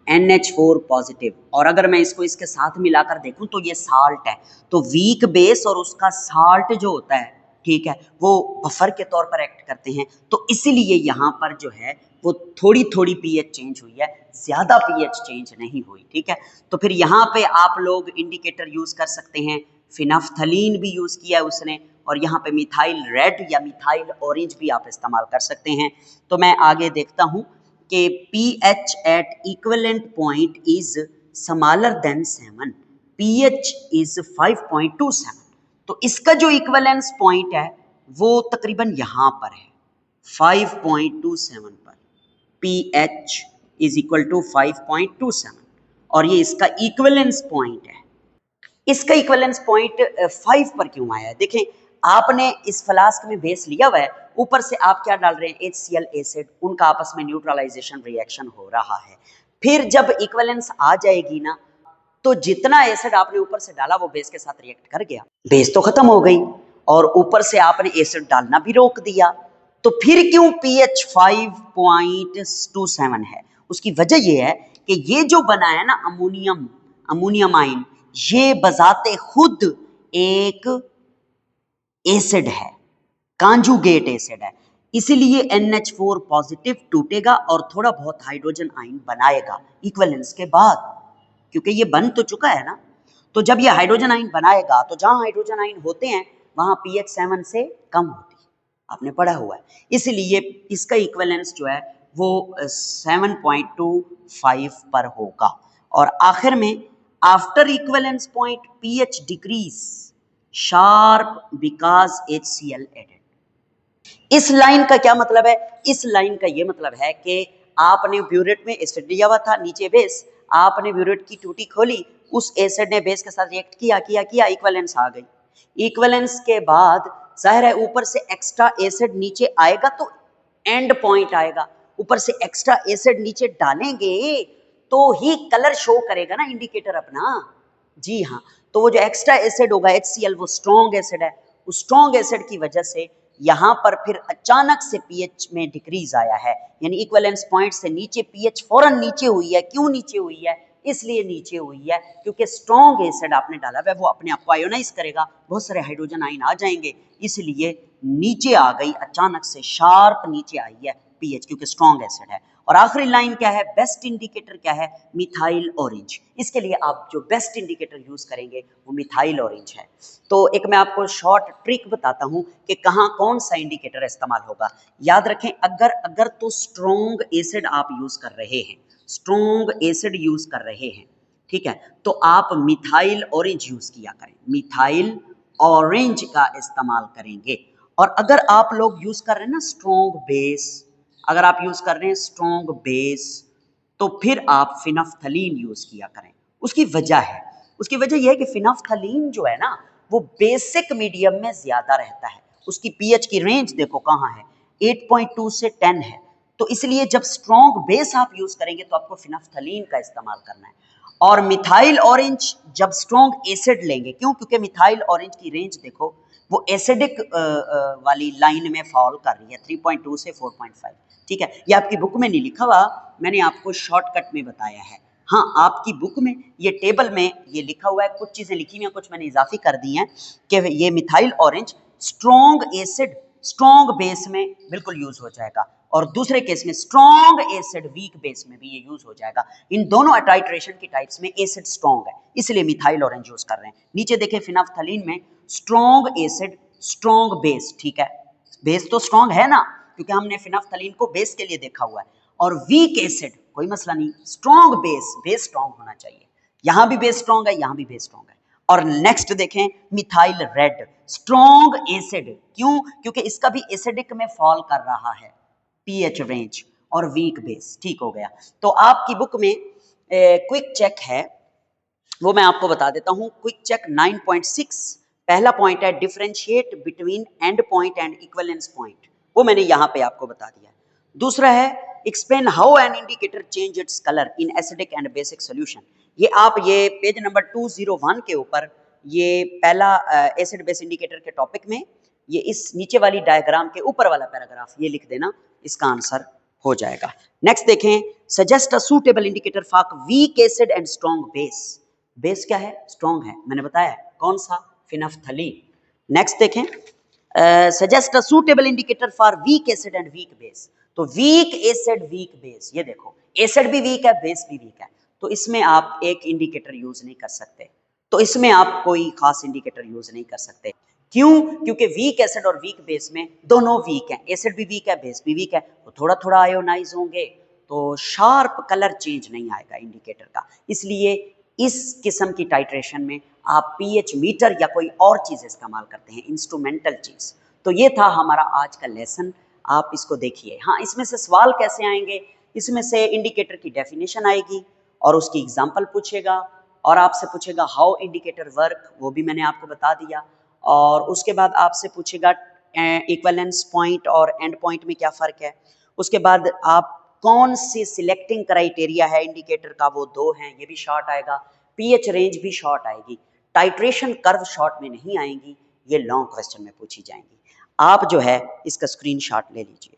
NH4 पॉजिटिव, और अगर मैं इसको इसके साथ मिलाकर देखूं तो ये साल्ट है। तो वीक बेस और उसका साल्ट जो होता है, ठीक है, वो बफर के तौर पर एक्ट करते हैं, तो इसीलिए यहाँ पर जो है वो थोड़ी थोड़ी pH चेंज हुई है, ज्यादा pH चेंज नहीं हुई, ठीक है। तो फिर यहाँ पे आप लोग इंडिकेटर यूज कर सकते हैं, फिनाफ्थलीन भी यूज किया है उसने, और यहाँ पे मिथाइल रेड या मिथाइल ऑरेंज भी आप इस्तेमाल कर सकते हैं। तो मैं आगे देखता हूँ कि pH at equivalent point is smaller than 7, pH is 5.27। तो इसका जो इक्विवेलेंस पॉइंट है वो तकरीबन यहाँ पर है 5.27 पर, pH is equal to 5.27, और ये इसका इक्विवेलेंस पॉइंट है। इसका इक्विवेलेंस पॉइंट 5 पर क्यों आया है? देखें, आपने इस फ्लास्क में बेस लिया हुआ है, ऊपर से आप क्या डाल रहे हैं? HCl एसिड, उनका आपस में न्यूट्रलाइजेशन रिएक्शन हो रहा है। फिर जब इक्विवेलेंस आ जाएगी ना, तो जितना एसिड आपने ऊपर से डाला वो बेस के साथ रिएक्ट कर गया, बेस तो खत्म हो गई और ऊपर से आपने एसिड डालना भी रोक दिया। तो फिर क्यों pH 5.27 है? उसकी वजह ये है कि ये जो बना है ना अमोनियम आइन, ये बजाते खुद एक एसिड है, कॉन्जुगेट एसिड है, इसीलिए NH4 पॉजिटिव टूटेगा और थोड़ा बहुत हाइड्रोजन आइन बनाएगा इक्विवेलेंस के बाद, क्योंकि ये बन तो चुका है ना। तो जब ये हाइड्रोजन आइन बनाएगा तो जहां हाइड्रोजन आइन होते हैं वहां pH 7 से कम होती है, आपने पढ़ा हुआ है, इसलिए इसका इक्विवेलेंस जो है वो 7.25 पर होगा। और आखिर में after equivalence point pH decrease sharp because HCl एडेड। इस लाइन का क्या मतलब है? इस लाइन का ये मतलब है कि आपने ब्यूरेट में एसिड दिया हुआ था, नीचे बेस, आपने ब्यूरेट की टूटी खोली, उस एसिड ने बेस के साथ रिएक्ट किया, इक्विवेलेंस आ गई। इक्विवेलेंस के बाद जाहिर है ऊपर से एक्स्ट्रा एसिड नीचे आएगा तो एंड पॉइंट आएगा, ऊपर से एक्स्ट्रा एसिड नीचे डालेंगे तो ही कलर शो करेगा ना इंडिकेटर अपना। जी हाँ, तो वो जो एक्स्ट्रा एसिड होगा HCl, वो स्ट्रॉन्ग एसिड है, उस स्ट्रॉन्ग एसिड की वजह से यहाँ पर फिर अचानक से pH में डिक्रीज आया है, यानी इक्विवेलेंस पॉइंट से नीचे pH फौरन नीचे हुई है। क्यों नीचे हुई है? इसलिए नीचे हुई है क्योंकि स्ट्रॉन्ग एसिड आपने डाला है, वो अपने आप को आयोनाइज करेगा, बहुत सारे हाइड्रोजन आइन आ जाएंगे, इसलिए नीचे आ गई, अचानक से शार्प नीचे आई है pH, क्योंकि स्ट्रॉन्ग एसिड है। और आखिरी लाइन क्या है? बेस्ट इंडिकेटर क्या है? Methyl orange. इसके लिए आप जो बेस्ट इंडिकेटर यूज करेंगे वो मिथाइल ऑरेंज है। तो एक मैं आपको शॉर्ट ट्रिक बताता हूं कि कहां कौन सा इंडिकेटर इस्तेमाल होगा। याद रखें, अगर तो स्ट्रॉन्ग एसिड आप यूज कर रहे हैं, स्ट्रॉन्ग एसिड यूज कर रहे हैं, ठीक है, तो आप मिथाइल ऑरेंज यूज किया करें, मिथाइल ऑरेंज का इस्तेमाल करेंगे। और अगर आप लोग यूज कर रहे हैं ना स्ट्रॉन्ग बेस, अगर आप यूज कर रहे हैं स्ट्रॉन्ग बेस, तो फिर आप फिनाफ्थलीन यूज किया करें। उसकी वजह यह है कि फिनाफ्थलीन जो है ना वो बेसिक मीडियम में ज्यादा रहता है, उसकी pH की रेंज देखो कहाँ है, 8.2 से 10 है। तो इसलिए जब स्ट्रॉन्ग बेस आप यूज करेंगे तो आपको फिनाफ्थलीन का इस्तेमाल करना है। और मिथाइल ऑरेंज जब स्ट्रॉन्ग एसिड लेंगे, क्यों? क्योंकि मिथाइल ऑरेंज की रेंज देखो वो एसिडिक वाली लाइन में फॉल कर रही है, 3.2 से 4.5, ठीक है। ये आपकी बुक में नहीं लिखा हुआ, मैंने आपको शॉर्टकट में बताया है। हाँ, आपकी बुक में ये टेबल में ये लिखा हुआ है, कुछ चीजें लिखी हुई हैं, कुछ मैंने इजाफी कर दी हैं कि ये methyl orange strong acid strong base में बिल्कुल यूज हो जाएगा। और दूसरे केस में स्ट्रॉन्ग एसिड वीक बेस में भी ये यूज हो जाएगा। इन दोनों टाइट्रेशन की टाइप्स में एसिड स्ट्रॉन्ग है, इसलिए मिथाइल ऑरेंज यूज कर रहे हैं। नीचे देखें फिनाफ्थलीन में स्ट्रॉन्ग एसिड स्ट्रॉन्ग बेस, ठीक है, बेस तो स्ट्रॉन्ग है ना, क्योंकि हमने फिनाफ्थलीन को बेस के लिए देखा हुआ है। और वीक एसिड कोई मसला नहीं, स्ट्रॉन्ग बेस स्ट्रॉन्ग होना चाहिए। यहां भी बेस स्ट्रॉन्ग है, यहां भी बेस स्ट्रॉन्ग है। और नेक्स्ट देखें मिथाइल रेड स्ट्रॉन्ग एसिड, क्यों? क्योंकि इसका भी एसिडिक में फॉल कर रहा है, पीएच रेंज और वीक बेस, ठीक हो गया। तो आपकी बुक में क्विक चेक है, वो मैं आपको बता देता हूं। क्विक चेक 9.6 पहला पॉइंट है differentiate between and point and equivalence point, वो मैंने यहां पे आपको बता दिया है। दूसरा है explain how an indicator change its colour in acidic and basic solution. ये पेज नंबर 201 के ऊपर ये पहला एसिड बेस इंडिकेटर के टॉपिक में ये इस नीचे वाली डायग्राम के ऊपर वाला पैराग्राफ ये लिख देना, इसका आंसर हो जाएगा। नेक्स्ट देखें suggest a suitable indicator for weak acid and strong base. Base क्या है? स्ट्रॉन्ग है, मैंने बताया कौन सा? फिनाफ्थलीन। नेक्स्ट देखें suggest a suitable indicator for weak acid and weak base. तो वीक एसिड वीक बेस, ये देखो एसिड भी वीक है बेस भी वीक है, तो इसमें आप एक इंडिकेटर यूज नहीं कर सकते, तो इसमें आप कोई खास इंडिकेटर यूज नहीं कर सकते। क्यों? क्योंकि वीक एसिड और वीक बेस में दोनों वीक हैं, एसिड भी वीक है बेस भी वीक है, तो थोड़ा थोड़ा आयोनाइज होंगे तो शार्प कलर चेंज नहीं आएगा इंडिकेटर का। इसलिए इस किस्म की टाइट्रेशन में आप पीएच मीटर या कोई और चीज़ इस्तेमाल करते हैं, इंस्ट्रूमेंटल चीज़। तो ये था हमारा आज का लेसन, आप इसको देखिए। हाँ, इसमें से सवाल कैसे आएंगे? इसमें से इंडिकेटर की डेफिनेशन आएगी और उसकी एग्जाम्पल पूछेगा और आपसे पूछेगा हाउ इंडिकेटर वर्क, वो भी मैंने आपको बता दिया। और उसके बाद आपसे पूछेगा इक्विवेलेंस पॉइंट और एंड पॉइंट में क्या फ़र्क है। उसके बाद आप कौन सी सिलेक्टिंग क्राइटेरिया है इंडिकेटर का, वो 2 हैं, ये भी शॉर्ट आएगा। पीएच रेंज भी शॉर्ट आएगी, टाइट्रेशन कर्व शॉर्ट में नहीं आएंगी, ये लॉन्ग क्वेश्चन में पूछी जाएंगी। आप जो है इसका स्क्रीनशॉट ले लीजिए।